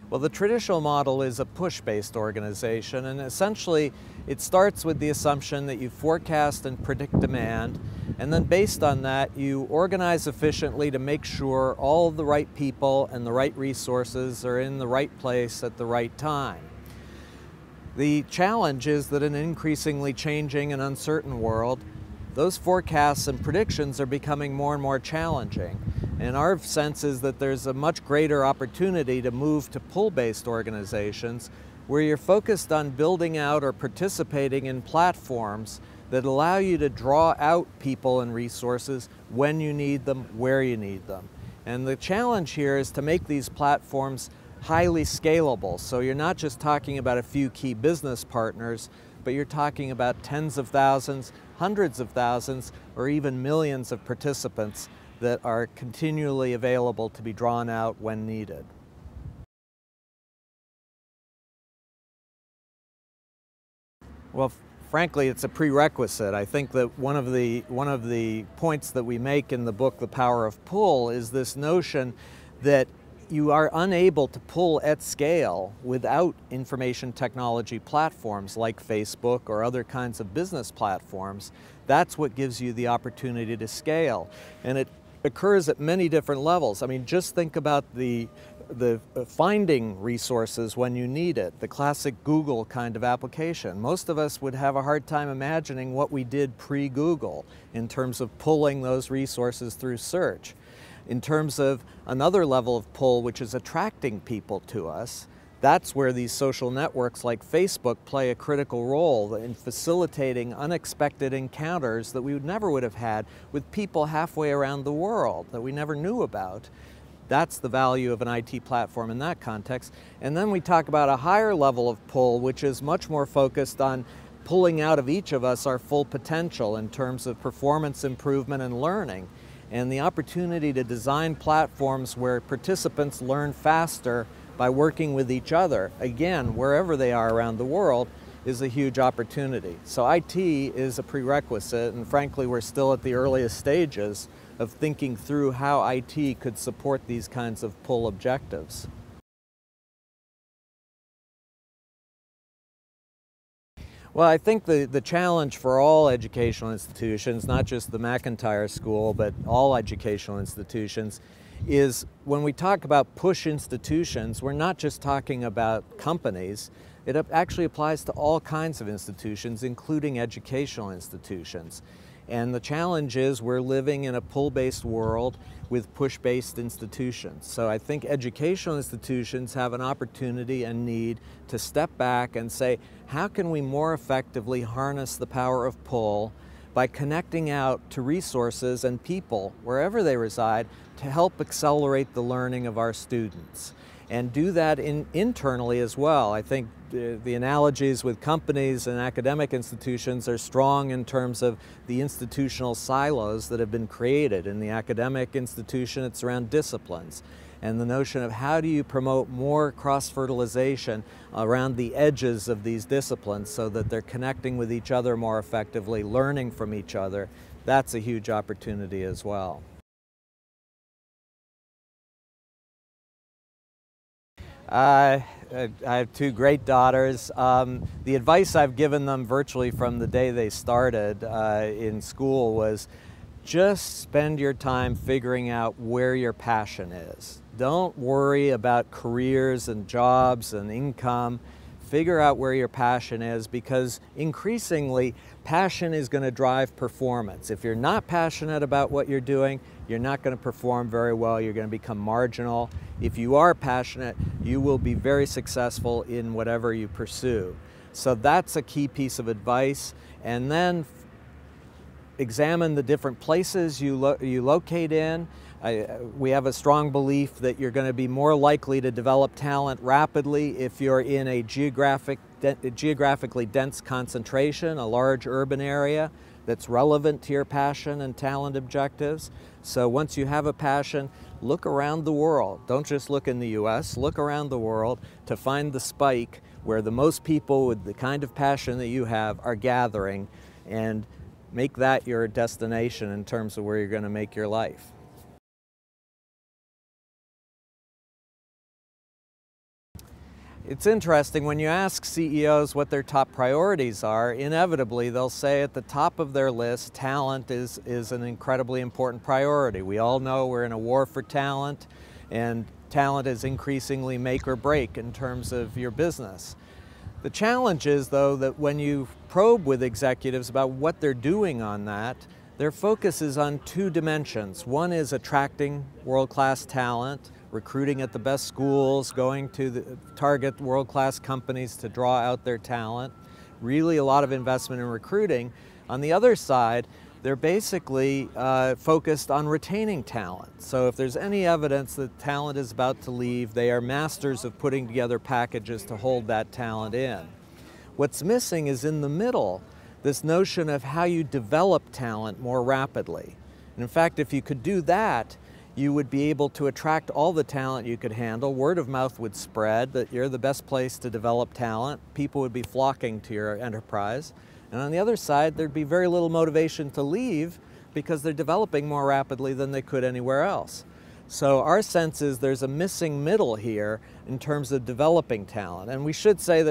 Well, the traditional model is a push-based organization, and essentially it starts with the assumption that you forecast and predict demand, and then based on that you organize efficiently to make sure all the right people and the right resources are in the right place at the right time. The challenge is that in an increasingly changing and uncertain world, those forecasts and predictions are becoming more and more challenging. And our sense is that there's a much greater opportunity to move to pull-based organizations where you're focused on building out or participating in platforms that allow you to draw out people and resources when you need them, where you need them. And the challenge here is to make these platforms highly scalable. So you're not just talking about a few key business partners, but you're talking about tens of thousands, hundreds of thousands, or even millions of participants that are continually available to be drawn out when needed. Well, frankly, it's a prerequisite. I think that one of the points that we make in the book, The Power of Pull, is this notion that you are unable to pull at scale without information technology platforms like Facebook or other kinds of business platforms. That's what gives you the opportunity to scale. And it occurs at many different levels. I mean, just think about the finding resources when you need it, the classic Google kind of application. Most of us would have a hard time imagining what we did pre-Google in terms of pulling those resources through search. In terms of another level of pull, which is attracting people to us, that's where these social networks like Facebook play a critical role in facilitating unexpected encounters that we never would have had with people halfway around the world that we never knew about. That's the value of an IT platform in that context. And then we talk about a higher level of pull, which is much more focused on pulling out of each of us our full potential in terms of performance improvement and learning. And the opportunity to design platforms where participants learn faster by working with each other, again, wherever they are around the world, is a huge opportunity. So IT is a prerequisite, and frankly, we're still at the earliest stages of thinking through how IT could support these kinds of pull objectives. Well, I think the challenge for all educational institutions, not just the McIntyre School, but all educational institutions, is when we talk about push institutions, we're not just talking about companies. It actually applies to all kinds of institutions, including educational institutions. And the challenge is we're living in a pull-based world with push-based institutions. So I think educational institutions have an opportunity and need to step back and say, how can we more effectively harness the power of pull by connecting out to resources and people, wherever they reside, to help accelerate the learning of our students? And do that internally as well. I think the analogies with companies and academic institutions are strong in terms of the institutional silos that have been created. In the academic institution, it's around disciplines. And the notion of how do you promote more cross-fertilization around the edges of these disciplines so that they're connecting with each other more effectively, learning from each other, that's a huge opportunity as well. I have two great daughters. The advice I've given them virtually from the day they started in school was just spend your time figuring out where your passion is. Don't worry about careers and jobs and income. Figure out where your passion is, because increasingly passion is going to drive performance. If you're not passionate about what you're doing, you're not going to perform very well. You're going to become marginal. If you are passionate, you will be very successful in whatever you pursue. So that's a key piece of advice. And then examine the different places you locate in. We have a strong belief that you're going to be more likely to develop talent rapidly if you're in a geographically dense concentration, a large urban area that's relevant to your passion and talent objectives. So once you have a passion, look around the world. Don't just look in the US, look around the world to find the spike where the most people with the kind of passion that you have are gathering, and make that your destination in terms of where you're going to make your life. It's interesting, when you ask CEOs what their top priorities are, inevitably they'll say at the top of their list, talent is an incredibly important priority. We all know we're in a war for talent, and talent is increasingly make or break in terms of your business. The challenge is, though, that when you probe with executives about what they're doing on that, their focus is on two dimensions. One is attracting world-class talent, recruiting at the best schools, going to target world-class companies to draw out their talent. Really a lot of investment in recruiting. On the other side, they're basically focused on retaining talent. So if there's any evidence that talent is about to leave, they are masters of putting together packages to hold that talent in. What's missing is in the middle, this notion of how you develop talent more rapidly. And in fact, if you could do that, you would be able to attract all the talent you could handle. Word of mouth would spread that you're the best place to develop talent. People would be flocking to your enterprise. And on the other side, there'd be very little motivation to leave because they're developing more rapidly than they could anywhere else. So our sense is there's a missing middle here in terms of developing talent. And I should say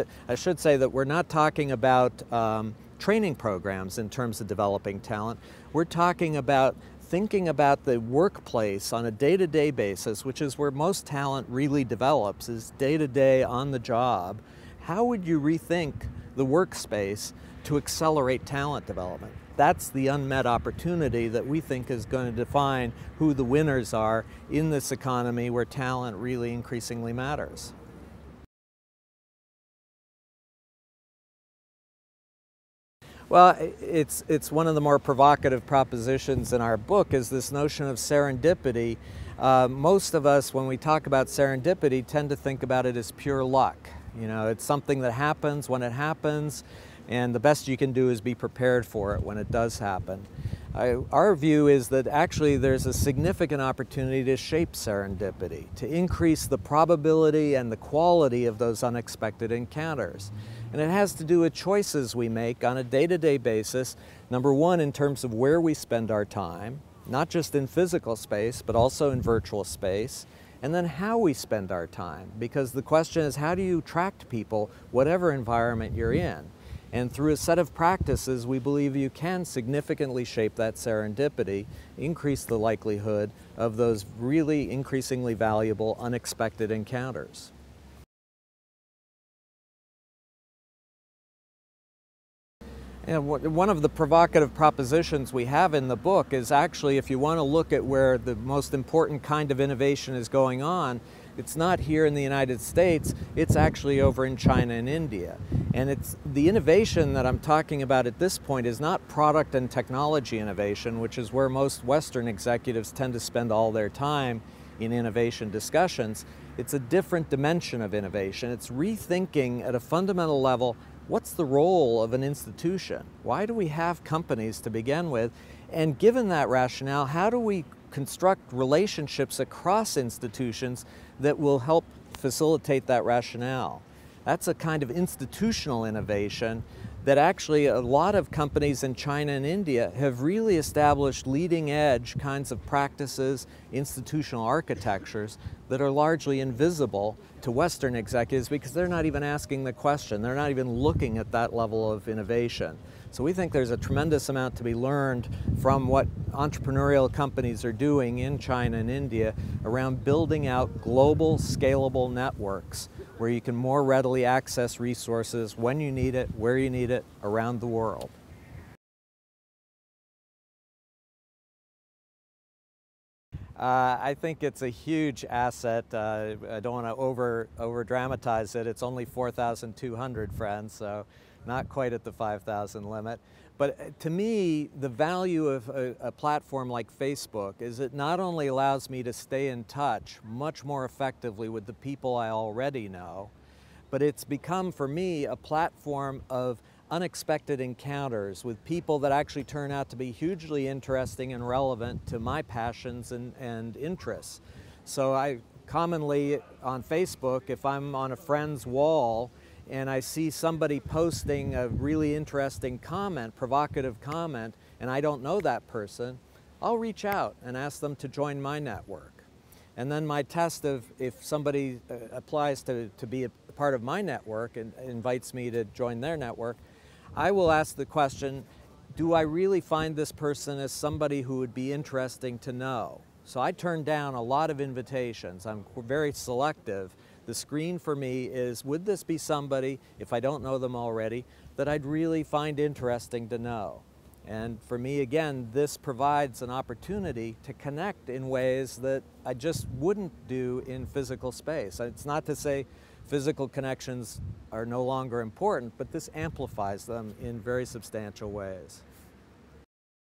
that we're not talking about training programs in terms of developing talent. We're talking about thinking about the workplace on a day-to-day basis, which is where most talent really develops, is day-to-day on the job. How would you rethink the workspace to accelerate talent development? That's the unmet opportunity that we think is going to define who the winners are in this economy where talent really increasingly matters. Well, it's one of the more provocative propositions in our book is this notion of serendipity. Most of us, when we talk about serendipity, tend to think about it as pure luck. You know, it's something that happens when it happens, and the best you can do is be prepared for it when it does happen. Our view is that actually there's a significant opportunity to shape serendipity, to increase the probability and the quality of those unexpected encounters. And it has to do with choices we make on a day-to-day basis. Number one, in terms of where we spend our time, not just in physical space, but also in virtual space. And then how we spend our time, because the question is, how do you attract people, whatever environment you're in? And through a set of practices, we believe you can significantly shape that serendipity, increase the likelihood of those really increasingly valuable, unexpected encounters. And one of the provocative propositions we have in the book is actually, if you want to look at where the most important kind of innovation is going on, it's not here in the United States, it's actually over in China and India. And it's the innovation that I'm talking about at this point is not product and technology innovation, which is where most Western executives tend to spend all their time in innovation discussions. It's a different dimension of innovation. It's rethinking at a fundamental level, what's the role of an institution? Why do we have companies to begin with? And given that rationale, how do we construct relationships across institutions that will help facilitate that rationale? That's a kind of institutional innovation that actually a lot of companies in China and India have really established leading edge kinds of practices, institutional architectures that are largely invisible to Western executives because they're not even asking the question. They're not even looking at that level of innovation. So we think there's a tremendous amount to be learned from what entrepreneurial companies are doing in China and India around building out global, scalable networks where you can more readily access resources when you need it, where you need it, around the world. I think it's a huge asset. I don't want to over dramatize it. It's only 4,200 friends, so not quite at the 5,000 limit. But to me, the value of a platform like Facebook is it not only allows me to stay in touch much more effectively with the people I already know, but it's become for me a platform of unexpected encounters with people that actually turn out to be hugely interesting and relevant to my passions and interests. So I commonly on Facebook, if I'm on a friend's wall and I see somebody posting a really interesting comment, provocative comment, and I don't know that person, I'll reach out and ask them to join my network. And then my test of if somebody applies to be a part of my network and invites me to join their network, I will ask the question, do I really find this person as somebody who would be interesting to know? So I turn down a lot of invitations. I'm very selective. The screen for me is, would this be somebody, if I don't know them already, that I'd really find interesting to know? And for me, again, this provides an opportunity to connect in ways that I just wouldn't do in physical space. It's not to say physical connections are no longer important, but this amplifies them in very substantial ways.